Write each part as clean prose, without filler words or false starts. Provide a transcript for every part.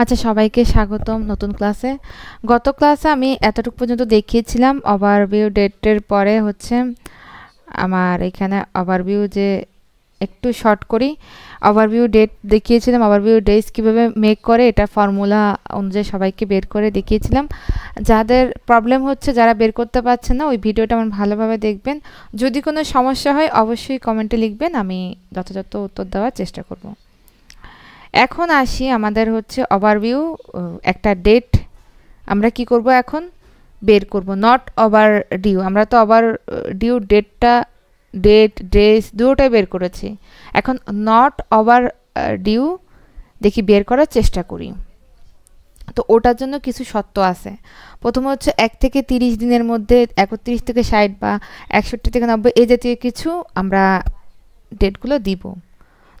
আচ্ছা, সবাইকে স্বাগতম নতুন ক্লাসে। গত ক্লাসে আমি এতটুকু পর্যন্ত দেখিয়েছিলাম ওভারভিউ ডেটের পরে হচ্ছে আমার এখানে ওভারভিউ যে একটু শর্ট করি ওভারভিউ ডেট দেখিয়েছিলাম। ওভারভিউ ডেজ কীভাবে মেক করে এটা ফর্মুলা অনুযায়ী সবাইকে বের করে দেখিয়েছিলাম। যাদের প্রবলেম হচ্ছে, যারা বের করতে পারছেন না, ওই ভিডিওটা আমার ভালোভাবে দেখবেন। যদি কোনো সমস্যা হয় অবশ্যই কমেন্টে লিখবেন, আমি যথাযথ উত্তর দেওয়ার চেষ্টা করব। এখন আসি আমাদের হচ্ছে ওভারভিউ একটা ডেট আমরা কি করব এখন বের করব, নট ওভার ডিউ। আমরা তো ওভার ডিউ ডেটটা ডেট ডেজ দুটোটাই বের করেছি। এখন নট ওভার ডিউ দেখি বের করার চেষ্টা করি। তো ওটার জন্য কিছু শর্ত আছে। প্রথমে হচ্ছে 1 থেকে 30 দিনের মধ্যে 31 থেকে 60 বা 61 থেকে 90 এই জাতীয় কিছু আমরা ডেটগুলো দিব।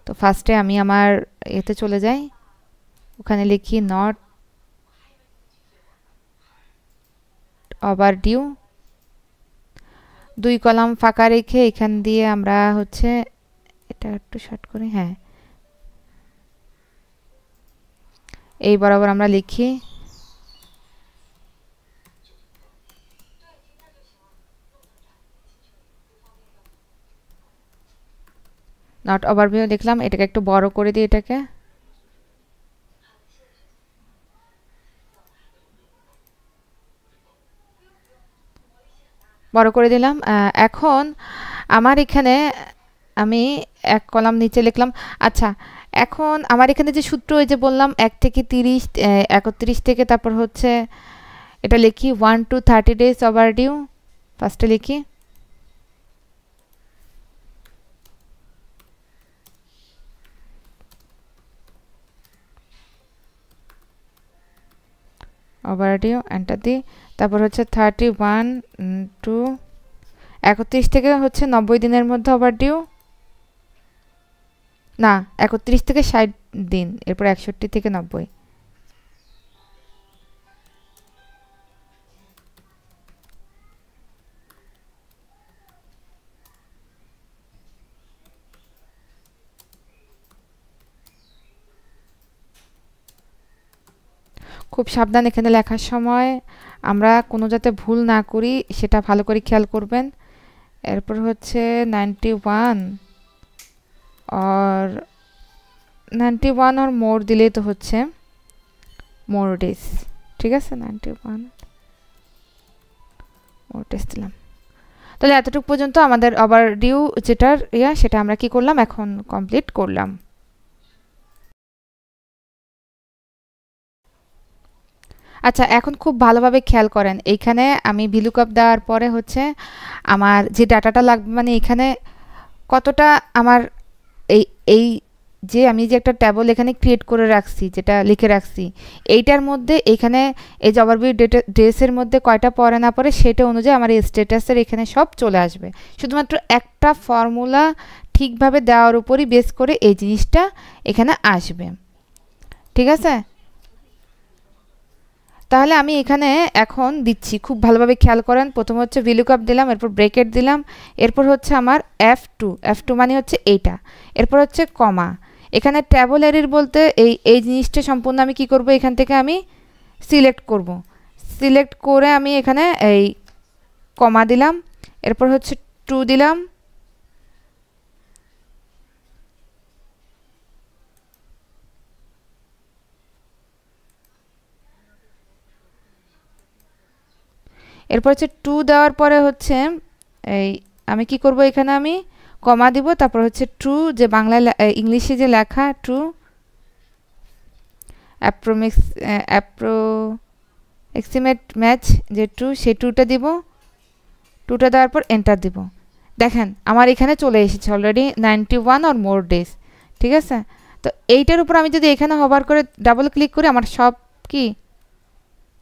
তো ফার্স্টে আমি আমার এতে চলে যাই, ওখানে লিখি নট ওভার ডিউ, 2 কলাম ফাঁকা রেখে এখান দিয়ে আমরা হচ্ছে এটা একটু শর্ট করি, হ্যাঁ এই বরাবর আমরা লিখি নট ওভারভিউ লিখলাম। এটাকে একটু বড় করে দিই, এটাকে বড় করে দিলাম। এখন আমার এখানে আমি 1 কলাম নিচে লিখলাম। আচ্ছা, এখন আমার এখানে যে সূত্র ওই যে বললাম 1 থেকে 30 31 থেকে তারপর হচ্ছে এটা লিখি 1 to 30 days ওভার ডিউ। ফার্স্টে লিখি ওভার ডিউ, এন্টার দিই। তারপর হচ্ছে 31 টু 31 থেকে হচ্ছে 90 দিনের মধ্যে ওভার ডিউ, না 31 থেকে 60 দিন, এরপর 61 থেকে 90। খুব সাবধান এখানে লেখার সময় আমরা কোনো যাতে ভুল না করি সেটা ভালো করে খেয়াল করবেন। এরপর হচ্ছে 91 और 91 और মোর দিলেই তো হচ্ছে মোর ডেজ, ঠিক আছে 91 মোর ডেজ দিলাম। তাহলে এতটুকু পর্যন্ত আমাদের ওভার ডিউ যেটার সেটা আমরা কি করলাম, এখন কমপ্লিট করলাম। আচ্ছা, এখন খুব ভালোভাবে খেয়াল করেন, এইখানে আমি ভিলুকআপ দেওয়ার পরে হচ্ছে আমার যে ডাটাটা লাগবে, মানে এখানে কতটা আমার এই এই যে আমি যে একটা ট্যাবল এখানে ক্রিয়েট করে রাখছি, যেটা লিখে রাখছি, এইটার মধ্যে এখানে এই যে ওভারভিউ ডেসের মধ্যে কয়টা পড়ে না পড়ে সেটা অনুযায়ী আমার এই স্ট্যাটাসের এখানে সব চলে আসবে। শুধুমাত্র একটা ফর্মুলা ঠিকভাবে দেওয়ার উপরই বেস করে এই জিনিসটা এখানে আসবে, ঠিক আছে? তাহলে আমি এখানে এখন দিচ্ছি, খুব ভালোভাবে খেয়াল করেন। প্রথমে হচ্ছে ভিলুকআপ দিলাম, এরপর ব্রেকেট দিলাম, এরপর হচ্ছে আমার F2 মানে হচ্ছে এইটা, এরপর হচ্ছে কমা। এখানে ট্যাবল এরির বলতে এই জিনিসটা সম্পূর্ণ আমি কি করব, এখান থেকে আমি সিলেক্ট করব। সিলেক্ট করে আমি এখানে এই কমা দিলাম, এরপর হচ্ছে 2 দিলাম, এরপর হচ্ছে 2 দেওয়ার পরে হচ্ছে এই আমি কি করব, এখানে আমি কমা দিব, তারপর হচ্ছে ট্রু, যে বাংলায় ইংলিশে যে লেখা ট্রু অ্যাপ্রোক্সিমেট ম্যাচ যে ট্রু, সেই ট্রুটা দিব। ট্রুটা দেওয়ার পর এন্টার দিব। দেখেন আমার এখানে চলে এসেছে অলরেডি 91 আর মোর ডেজ, ঠিক আছে? তো এইটার উপর আমি যদি এখানে হবার করে ডাবল ক্লিক করি, আমার সব কি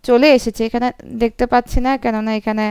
চলে এসেছে। এখানে দেখতে পাচ্ছি না, কেননা এখানে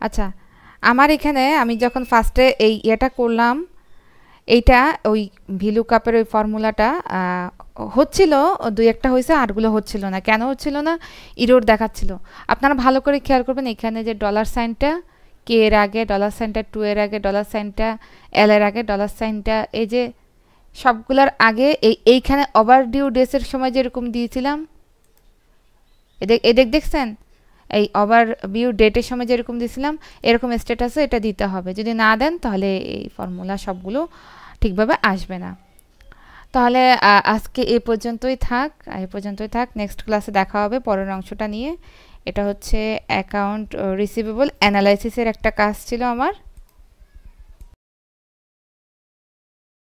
আচ্ছা, আমার এখানে আমি যখন ফার্স্টে এই ইয়েটা করলাম, এইটা ওই ভিলুকাপের ওই ফর্মুলাটা হচ্ছিল, দুই একটা হয়েছে, আরগুলো হচ্ছিল না। কেন হচ্ছিল না? ইরোর দেখাচ্ছিল। আপনারা ভালো করে খেয়াল করবেন, এখানে যে ডলার সাইনটা কে এর আগে, ডলার সাইনটা টু এর আগে, ডলার সাইনটা এল এর আগে, ডলার সাইনটা এই যে সবগুলোর আগে এইখানে ওভার ডিউ ডেসের সময় যেরকম দিয়েছিলাম, এদেখ দেখছেন, এই ওভার ভিউ ডেটের সময় যেরকম দিয়েছিলাম এরকম স্ট্যাটাসে এটা দিতে হবে। যদি না দেন তাহলে এই ফর্মুলা সবগুলো ঠিকভাবে আসবে না। তাহলে আজকে এই পর্যন্তই থাক। নেক্সট ক্লাসে দেখা হবে পরের অংশটা নিয়ে। এটা হচ্ছে অ্যাকাউন্ট রিসিভেবল অ্যানালাইসিসের একটা কাজ ছিল আমার।